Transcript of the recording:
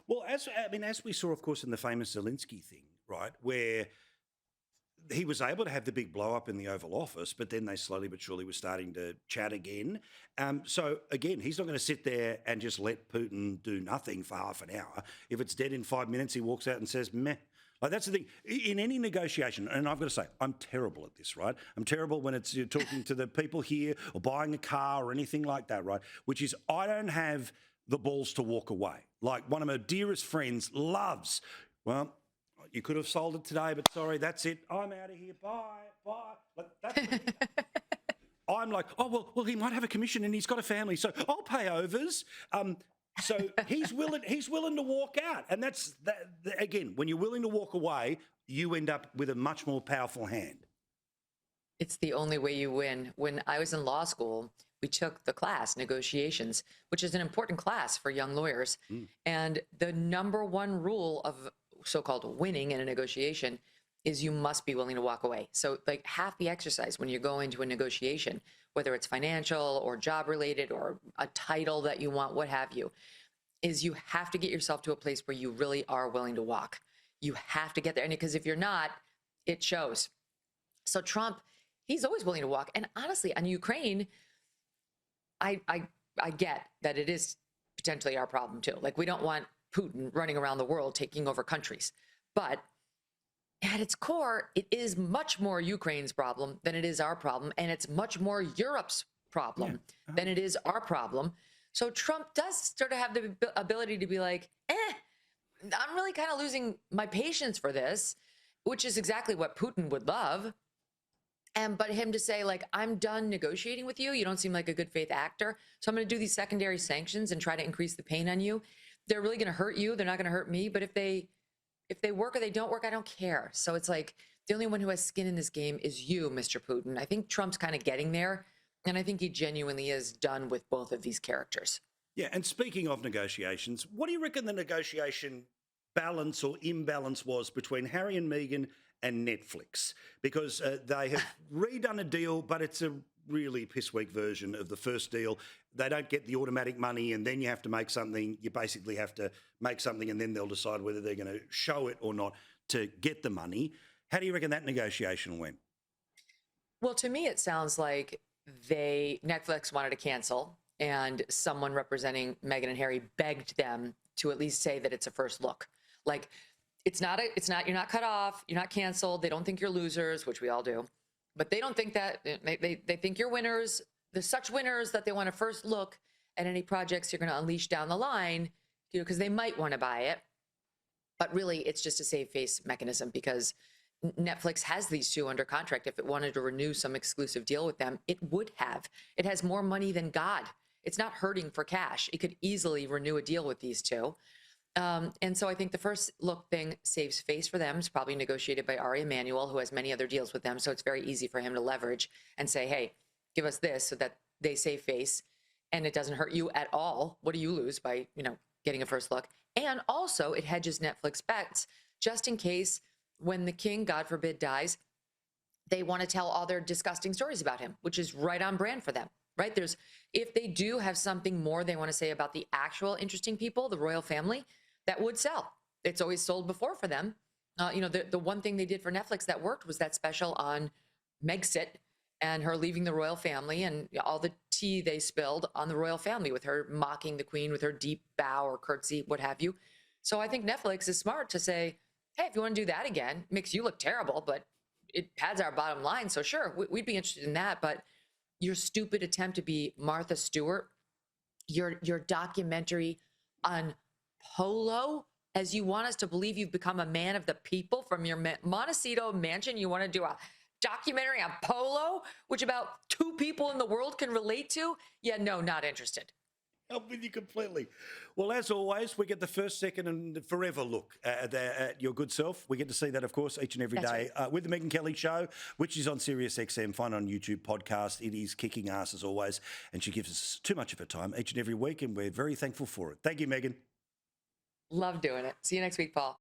Well, as we saw, of course, in the famous Zelensky thing, right, where he was able to have the big blow up in the Oval Office, but then they slowly but surely were starting to chat again. So again, he's not going to sit there and just let Putin do nothing for half an hour. If it's dead in 5 minutes, he walks out and says, meh. Like, that's the thing. In any negotiation, and I've got to say, I'm terrible at this, right? I'm terrible when you're talking to the people here or buying a car or anything like that, right? Which is, I don't have the balls to walk away. Like, one of my dearest friends loves, well, you could have sold it today, but sorry, that's it. I'm out of here. Bye. Like, that's I'm like, oh, well, he might have a commission and he's got a family, so I'll pay overs. So he's willing to walk out. And that's, again, when you're willing to walk away, you end up with a much more powerful hand. It's the only way you win. When I was in law school, we took the class, negotiations, which is an important class for young lawyers. And the number one rule of so-called winning in a negotiation is you must be willing to walk away. So like half the exercise when you go into a negotiation, whether it's financial or job related or a title that you want, what have you, is you have to get yourself to a place where you really are willing to walk. You have to get there. And because if you're not, it shows. So Trump, he's always willing to walk. And honestly, on Ukraine, I get that it is potentially our problem too. Like, we don't want Putin running around the world taking over countries. But at its core, it is much more Ukraine's problem than it is our problem. And it's much more Europe's problem than it is our problem. So Trump does sort of have the ability to be like, I'm really kind of losing my patience for this, which is exactly what Putin would love. But him to say, like, I'm done negotiating with you. You don't seem like a good faith actor. So I'm going to do these secondary sanctions and try to increase the pain on you. They're really going to hurt you. They're not going to hurt me. But if they work or they don't work, I don't care. So it's like the only one who has skin in this game is you, Mr. Putin. I think Trump's kind of getting there. And I think he genuinely is done with both of these characters. Yeah. And speaking of negotiations, what do you reckon the negotiation balance or imbalance was between Harry and Meghan and Netflix? Because they have redone a deal, but it's a really piss-weak version of the first deal. They don't get the automatic money and then you have to make something. You basically have to make something and then they'll decide whether they're going to show it or not to get the money. How do you reckon that negotiation went? Well, to me, it sounds like Netflix wanted to cancel and someone representing Meghan and Harry begged them to at least say that it's a first look. Like, you're not cut off, you're not canceled. They don't think you're losers, which we all do. But they don't think that. They think you're winners. They're such winners that they want to first look at any projects you're going to unleash down the line, because they might want to buy it. But really, it's just a save face mechanism because Netflix has these two under contract. If it wanted to renew some exclusive deal with them, it would have. It has more money than God. It's not hurting for cash. It could easily renew a deal with these two. And so I think the first look thing saves face for them. It's probably negotiated by Ari Emanuel, who has many other deals with them. So it's very easy for him to leverage and say, hey, give us this so that they save face and it doesn't hurt you at all. What do you lose by, getting a first look? And also it hedges Netflix bets just in case when the king, God forbid, dies, they want to tell all their disgusting stories about him, which is right on brand for them. Right? If they do have something more they want to say about the actual interesting people, the royal family, that would sell. It's always sold before for them. The one thing they did for Netflix that worked was that special on Megxit and her leaving the royal family and all the tea they spilled on the royal family with her mocking the queen with her deep bow or curtsy, what have you. So I think Netflix is smart to say, hey, if you want to do that again, makes you look terrible, but it pads our bottom line. So sure, we'd be interested in that. But your stupid attempt to be Martha Stewart, your documentary on polo, as you want us to believe you've become a man of the people from your Montecito mansion. You want to do a documentary on polo, which about 2 people in the world can relate to? Yeah, no, not interested. I'm with you completely. Well, as always, we get the first, second, and forever look at your good self. We get to see that, of course, each and every day with the Megyn Kelly Show, which is on Sirius XM, find on YouTube podcast. It is kicking ass as always, and she gives us too much of her time each and every week, and we're very thankful for it. Thank you, Megyn. Love doing it. See you next week, Paul.